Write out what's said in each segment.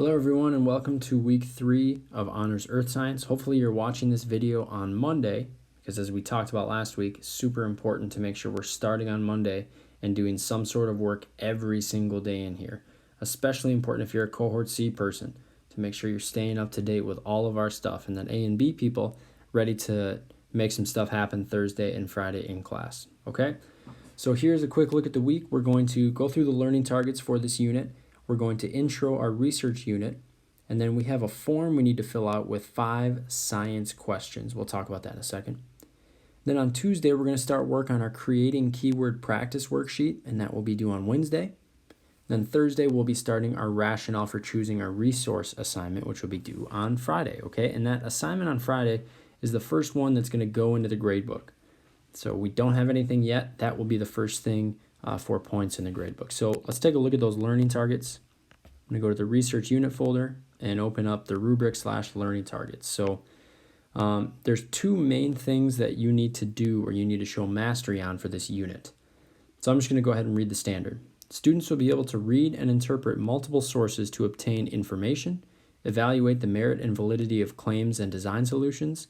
Hello everyone and welcome to week 3 of Honors Earth Science. Hopefully you're watching this video on Monday because as we talked about last week, super important to make sure we're starting on Monday and doing some sort of work every single day in here. Especially important if you're a cohort C person to make sure you're staying up to date with all of our stuff and then A and B people ready to make some stuff happen Thursday and Friday in class. Okay? So here's a quick look at the week. We're going to go through the learning targets for this unit. We're going to intro our research unit, and then we have a form we need to fill out with 5 science questions. We'll talk about that in a second. Then on Tuesday, we're going to start work on our creating keyword practice worksheet, and that will be due on Wednesday. Then Thursday, we'll be starting our rationale for choosing our resource assignment, which will be due on Friday, okay? And that assignment on Friday is the first one that's going to go into the gradebook. So we don't have anything yet. That will be the first thing for points in the gradebook. So let's take a look at those learning targets. I'm going to go to the research unit folder and open up the rubric/learning targets. So there's 2 main things that you need to do or you need to show mastery on for this unit. So I'm just going to go ahead and read the standard. Students will be able to read and interpret multiple sources to obtain information, evaluate the merit and validity of claims and design solutions,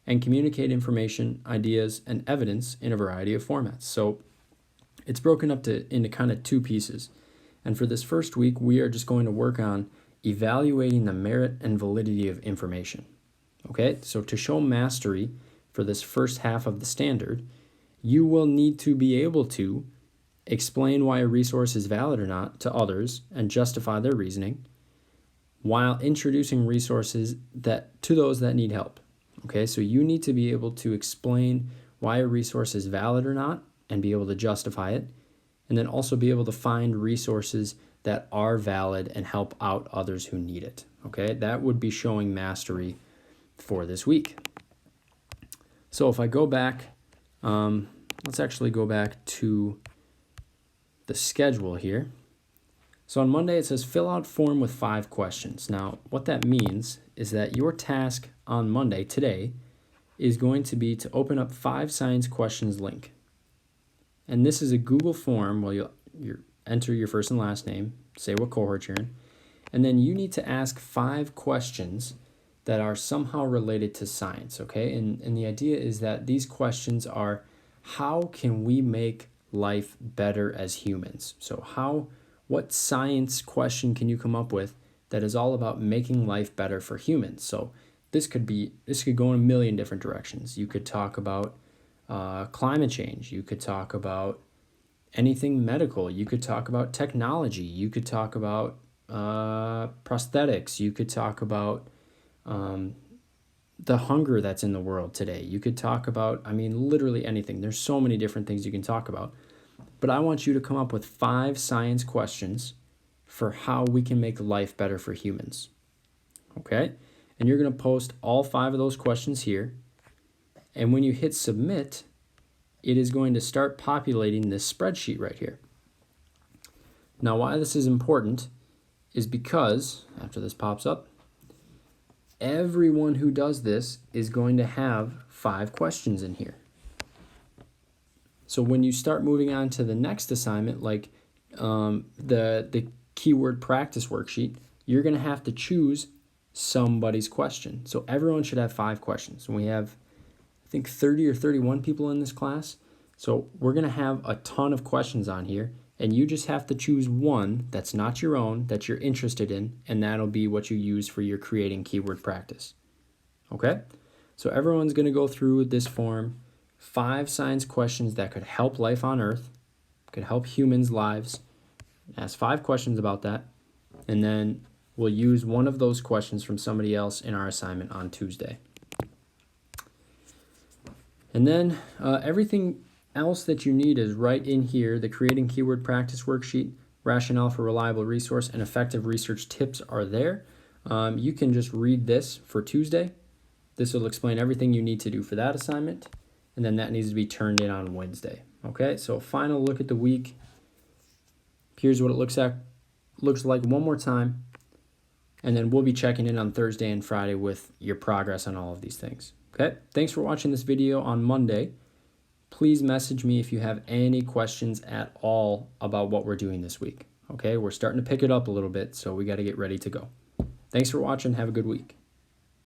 and communicate information, ideas, and evidence in a variety of formats. So it's broken up into kind of 2 pieces. And for this first week, we are just going to work on evaluating the merit and validity of information. Okay, so to show mastery for this first half of the standard, you will need to be able to explain why a resource is valid or not to others and justify their reasoning while introducing resources to those that need help. Okay, so you need to be able to explain why a resource is valid or not and be able to justify it, and then also be able to find resources that are valid and help out others who need it. Okay, that would be showing mastery for this week. So if I go back, let's actually go back to the schedule here. So on Monday it says fill out form with 5 questions. Now what that means is that your task on Monday, today, is going to be to open up 5 science questions link. And this is a Google form where you enter your first and last name, say what cohort you're in, and then you need to ask 5 questions that are somehow related to science, okay? And the idea is that these questions are, how can we make life better as humans? So what science question can you come up with that is all about making life better for humans? So this could go in a million different directions. You could talk about climate change. You could talk about anything medical. You could talk about technology. You could talk about prosthetics. You could talk about the hunger that's in the world today. You could talk about, literally anything. There's so many different things you can talk about. But I want you to come up with 5 science questions for how we can make life better for humans. Okay? And you're going to post all 5 of those questions here. And when you hit submit, it is going to start populating this spreadsheet right here. Now, why this is important is because, after this pops up, everyone who does this is going to have 5 questions in here. So when you start moving on to the next assignment, like the keyword practice worksheet, you're going to have to choose somebody's question. So everyone should have 5 questions. And we have, I think, 30 or 31 people in this class. So we're going to have a ton of questions on here, and you just have to choose one that's not your own, that you're interested in, and that'll be what you use for your creating keyword practice. Okay? So everyone's going to go through this form, 5 science questions that could help life on Earth, could help humans' lives. Ask 5 questions about that, and then we'll use one of those questions from somebody else in our assignment on Tuesday. And then everything else that you need is right in here. The Creating Keyword Practice Worksheet, Rationale for Reliable Resource, and Effective Research Tips are there. You can just read this for Tuesday. This will explain everything you need to do for that assignment, and then that needs to be turned in on Wednesday. Okay, so final look at the week. Here's what it looks like one more time, and then we'll be checking in on Thursday and Friday with your progress on all of these things. Okay, thanks for watching this video on Monday. Please message me if you have any questions at all about what we're doing this week. Okay, we're starting to pick it up a little bit, so we got to get ready to go. Thanks for watching. Have a good week.